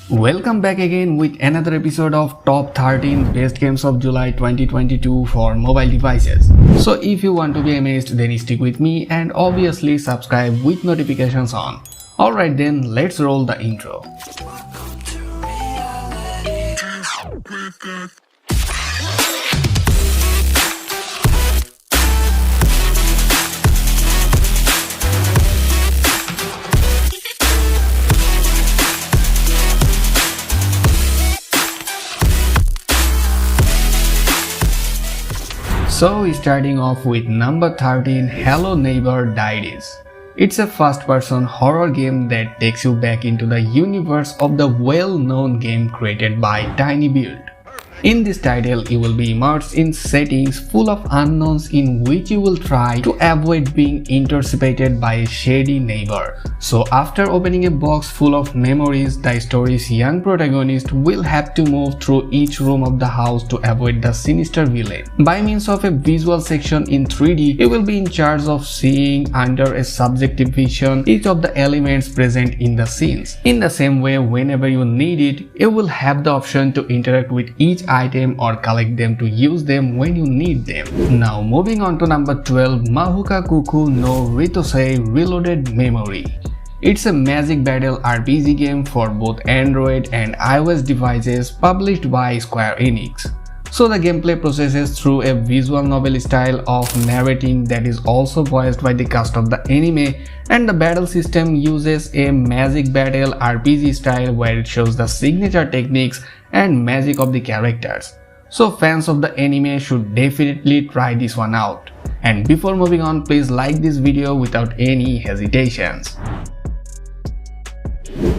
Welcome back again with another episode of Top 13 Best Games of July 2022 for mobile devices. So if you want to be amazed, then stick with me and obviously subscribe with notifications on. Alright then, let's roll the intro. So starting off with number 13, Hello Neighbor Diaries. It's a first-person horror game that takes you back into the universe of the well-known game created by Tiny Build. In this title, you will be immersed in settings full of unknowns in which you will try to avoid being intercepted by a shady neighbor. So after opening a box full of memories, the story's young protagonist will have to move through each room of the house to avoid the sinister villain. By means of a visual section in 3D, you will be in charge of seeing under a subjective vision each of the elements present in the scenes. In the same way, whenever you need it, you will have the option to interact with each item or collect them to use them when you need them. Now moving on to number 12, Mahuka Kuku no Ritosei Reloaded Memory. It's a magic battle RPG game for both Android and iOS devices published by Square Enix. So the gameplay processes through a visual novel style of narrating that is also voiced by the cast of the anime, and the battle system uses a magic battle RPG style where it shows the signature techniques and magic of the characters. So fans of the anime should definitely try this one out. And before moving on, please like this video without any hesitations.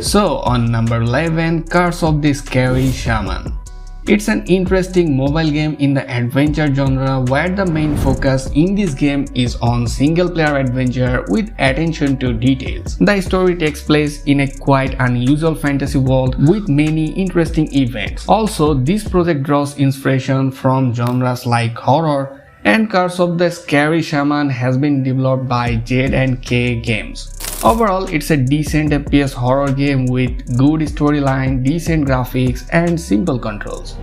So on number 11, Curse of the Scary Shaman. It's an interesting mobile game in the adventure genre where the main focus in this game is on single-player adventure with attention to details. The story takes place in a quite unusual fantasy world with many interesting events. Also, this project draws inspiration from genres like horror, and Curse of the Scary Shaman has been developed by J&K Games. Overall, it's a decent FPS horror game with good storyline, decent graphics, and simple controls.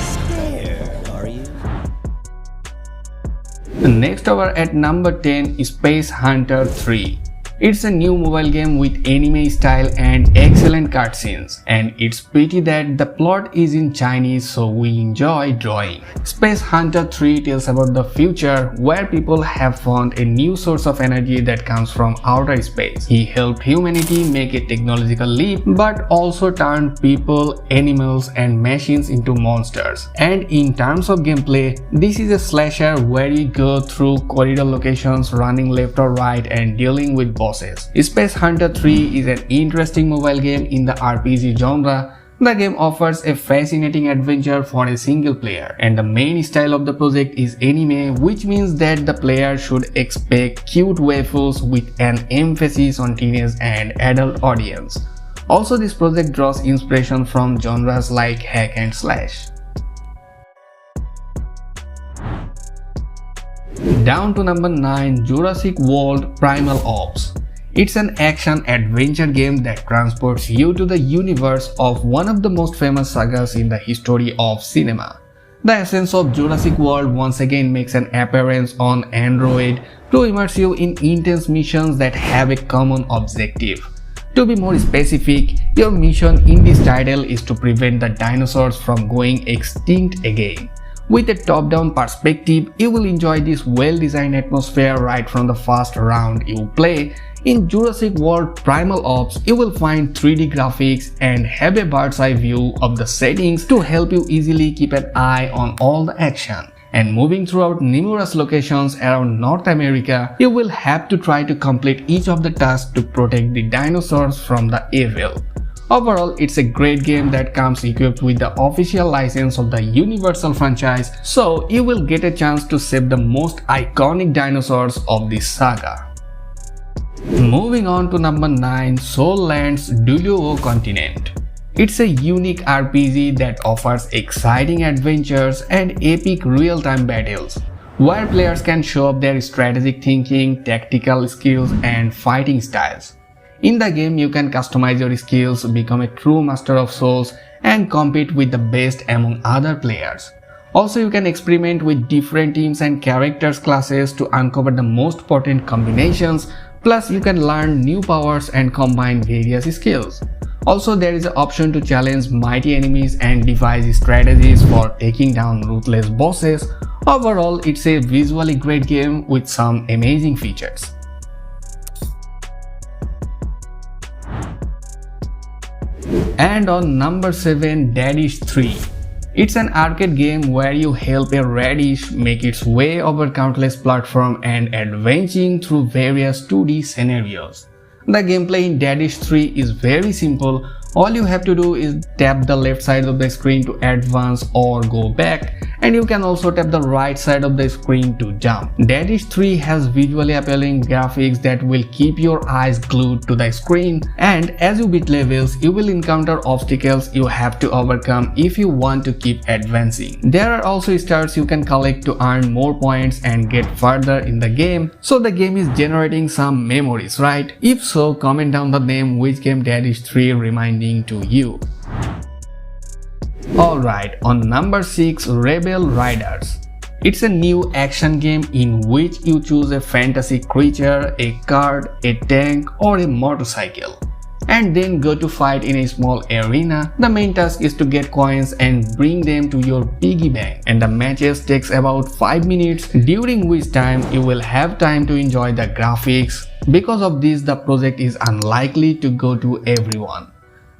Scared, are you? Next over at number 10 is Space Hunter 3. It's a new mobile game with anime style and excellent cutscenes, and it's pity that the plot is in Chinese, so we enjoy drawing. Space Hunter 3 tells about the future where people have found a new source of energy that comes from outer space. He helped humanity make a technological leap but also turned people, animals and machines into monsters. And in terms of gameplay, this is a slasher where you go through corridor locations running left or right and dealing with bosses. Space Hunter 3 is an interesting mobile game in the RPG genre. The game offers a fascinating adventure for a single player, and the main style of the project is anime, which means that the player should expect cute waifus with an emphasis on teenage and adult audience. Also, this project draws inspiration from genres like hack and slash. Down to number 9, Jurassic World Primal Ops. It's an action-adventure game that transports you to the universe of one of the most famous sagas in the history of cinema. The essence of Jurassic World once again makes an appearance on Android to immerse you in intense missions that have a common objective. To be more specific, your mission in this title is to prevent the dinosaurs from going extinct again. With a top-down perspective, you will enjoy this well-designed atmosphere right from the first round you play. In Jurassic World Primal Ops, you will find 3D graphics and have a bird's-eye view of the settings to help you easily keep an eye on all the action. And moving throughout numerous locations around North America, you will have to try to complete each of the tasks to protect the dinosaurs from the evil. Overall, it's a great game that comes equipped with the official license of the Universal franchise, so you will get a chance to save the most iconic dinosaurs of this saga. Moving on to number 9, Soul Land's Duo Continent. It's a unique RPG that offers exciting adventures and epic real-time battles. where players can show off their strategic thinking, tactical skills, and fighting styles. In the game, you can customize your skills, become a true master of souls, and compete with the best among other players. Also, you can experiment with different teams and characters classes to uncover the most potent combinations, plus you can learn new powers and combine various skills. Also, there is an option to challenge mighty enemies and devise strategies for taking down ruthless bosses. Overall, it's a visually great game with some amazing features. And on number 7, Daddish 3. It's an arcade game where you help a radish make its way over countless platforms and advancing through various 2D scenarios. The gameplay in Daddish 3 is very simple. All you have to do is tap the left side of the screen to advance or go back, and you can also tap the right side of the screen to jump. Daddish 3 has visually appealing graphics that will keep your eyes glued to the screen, and as you beat levels, you will encounter obstacles you have to overcome if you want to keep advancing. There are also stars you can collect to earn more points and get further in the game, so the game is generating some memories, right? If so, comment down the name which game Daddish 3 reminding to you. Alright, on number 6, Rebel Riders. It's a new action game in which you choose a fantasy creature, a card, a tank, or a motorcycle, and then go to fight in a small arena. The main task is to get coins and bring them to your piggy bank, and the matches takes about 5 minutes, during which time you will have time to enjoy the graphics. Because of this, the project is unlikely to go to everyone.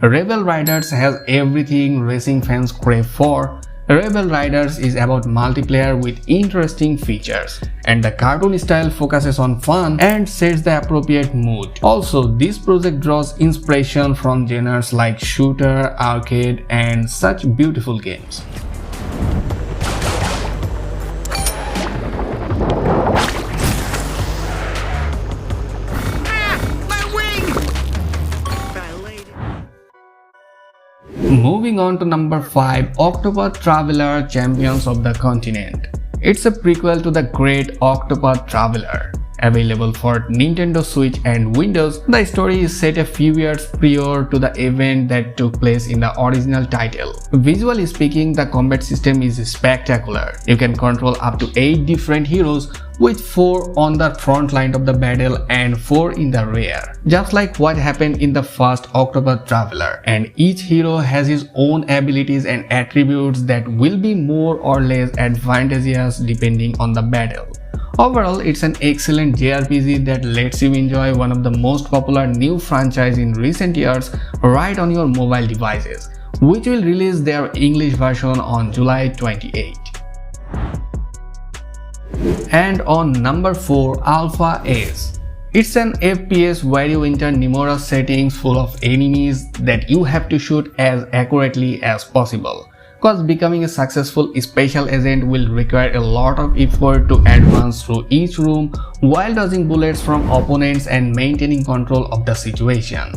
Rebel Riders has everything racing fans crave for. Rebel Riders is about multiplayer with interesting features, and the cartoon style focuses on fun and sets the appropriate mood. Also, this project draws inspiration from genres like shooter, arcade, and such beautiful games. Moving on to number 5, Octopath Traveler: Champions of the Continent. It's a prequel to the great Octopath Traveler. Available for Nintendo Switch and Windows, the story is set a few years prior to the event that took place in the original title. Visually speaking, the combat system is spectacular. You can control up to 8 different heroes, with 4 on the front line of the battle and 4 in the rear, just like what happened in the first Octopath Traveler, and each hero has his own abilities and attributes that will be more or less advantageous depending on the battle. Overall, it's an excellent JRPG that lets you enjoy one of the most popular new franchise in recent years right on your mobile devices, which will release their English version on July 28. And on number 4, Alpha Ace. It's an FPS where you enter numerous settings full of enemies that you have to shoot as accurately as possible. Cause becoming a successful special agent will require a lot of effort to advance through each room while dodging bullets from opponents and maintaining control of the situation.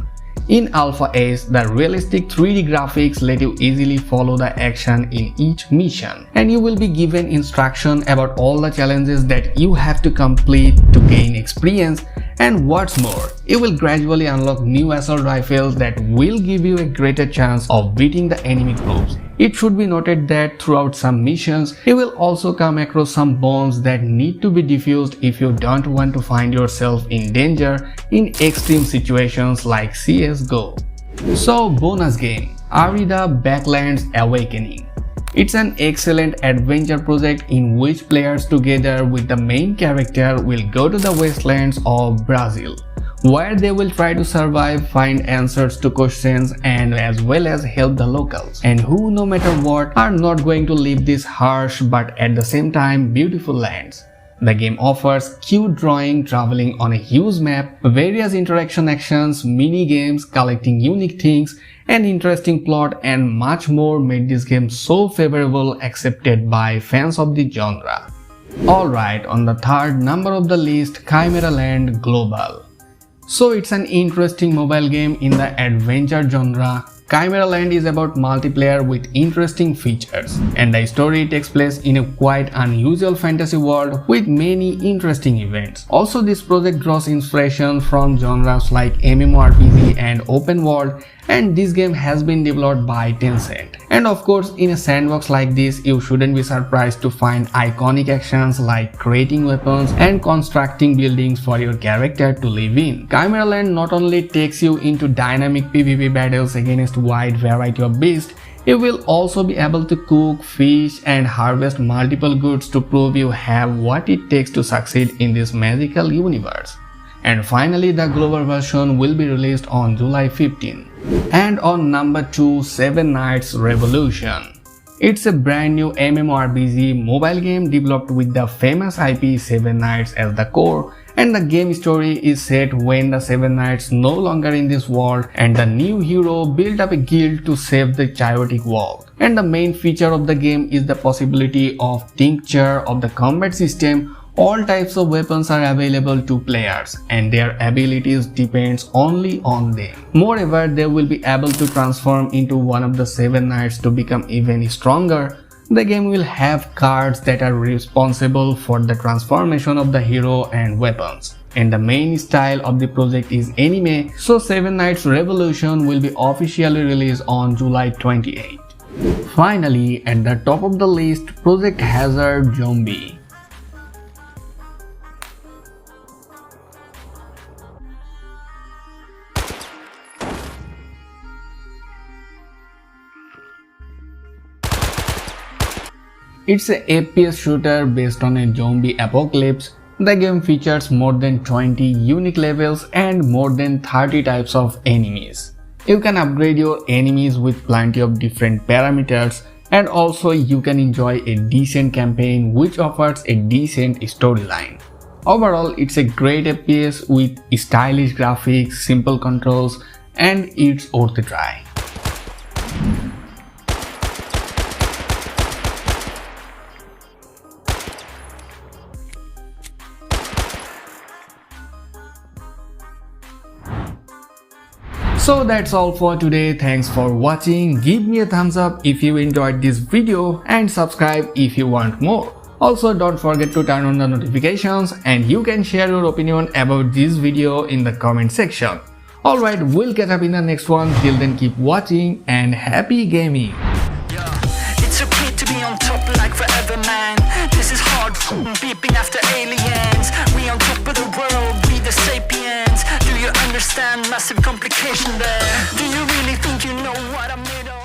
In Alpha Ace, the realistic 3D graphics let you easily follow the action in each mission, and you will be given instruction about all the challenges that you have to complete to gain experience, and what's more, you will gradually unlock new assault rifles that will give you a greater chance of beating the enemy groups. It should be noted that throughout some missions, you will also come across some bombs that need to be defused if you don't want to find yourself in danger in extreme situations like CS:GO. So, bonus game, Arida Backlands Awakening. It's an excellent adventure project in which players together with the main character will go to the wastelands of Brazil, where they will try to survive, find answers to questions, and as well as help the locals, and who no matter what are not going to leave these harsh but at the same time beautiful lands. The game offers cute drawing, traveling on a huge map, various interaction actions, mini games, collecting unique things, an interesting plot, and much more made this game so favorable accepted by fans of the genre. Alright, on the third number of the list, Chimera Land Global. So it's an interesting mobile game in the adventure genre. Chimera Land is about multiplayer with interesting features, and the story takes place in a quite unusual fantasy world with many interesting events. Also, this project draws inspiration from genres like MMORPG and open world, and this game has been developed by Tencent. And of course, in a sandbox like this, you shouldn't be surprised to find iconic actions like creating weapons and constructing buildings for your character to live in. Chimera Land not only takes you into dynamic PvP battles against a wide variety of beasts, you will also be able to cook, fish, and harvest multiple goods to prove you have what it takes to succeed in this magical universe. And finally, the global version will be released on July 15. And on number 2, Seven Knights Revolution. It's a brand new MMORPG mobile game developed with the famous IP Seven Knights as the core, and the game story is set when the Seven Knights no longer in this world and the new hero built up a guild to save the chaotic world. And the main feature of the game is the possibility of tincture of the combat system. All types of weapons are available to players and their abilities depends only on them. Moreover, they will be able to transform into one of the Seven Knights to become even stronger. The game will have cards that are responsible for the transformation of the hero and weapons. And the main style of the project is anime, so Seven Knights Revolution will be officially released on July 28. Finally, at the top of the list, Project Hazard Zombie. It's a FPS shooter based on a zombie apocalypse. The game features more than 20 unique levels and more than 30 types of enemies. You can upgrade your enemies with plenty of different parameters, and also you can enjoy a decent campaign which offers a decent storyline. Overall, it's a great FPS with stylish graphics, simple controls, and it's worth a try. So that's all for today. Thanks for watching. Give me a thumbs up if you enjoyed this video and subscribe if you want more. Also, don't forget to turn on the notifications, and you can share your opinion about this video in the comment section. Alright, we'll catch up in the next one. Till then, keep watching and happy gaming. It's okay to be on top like forever, man. This is hard beeping after aliens. We on top of the world, we the sapiens. Do you understand massive complication there? Do you really think you know what I'm made of?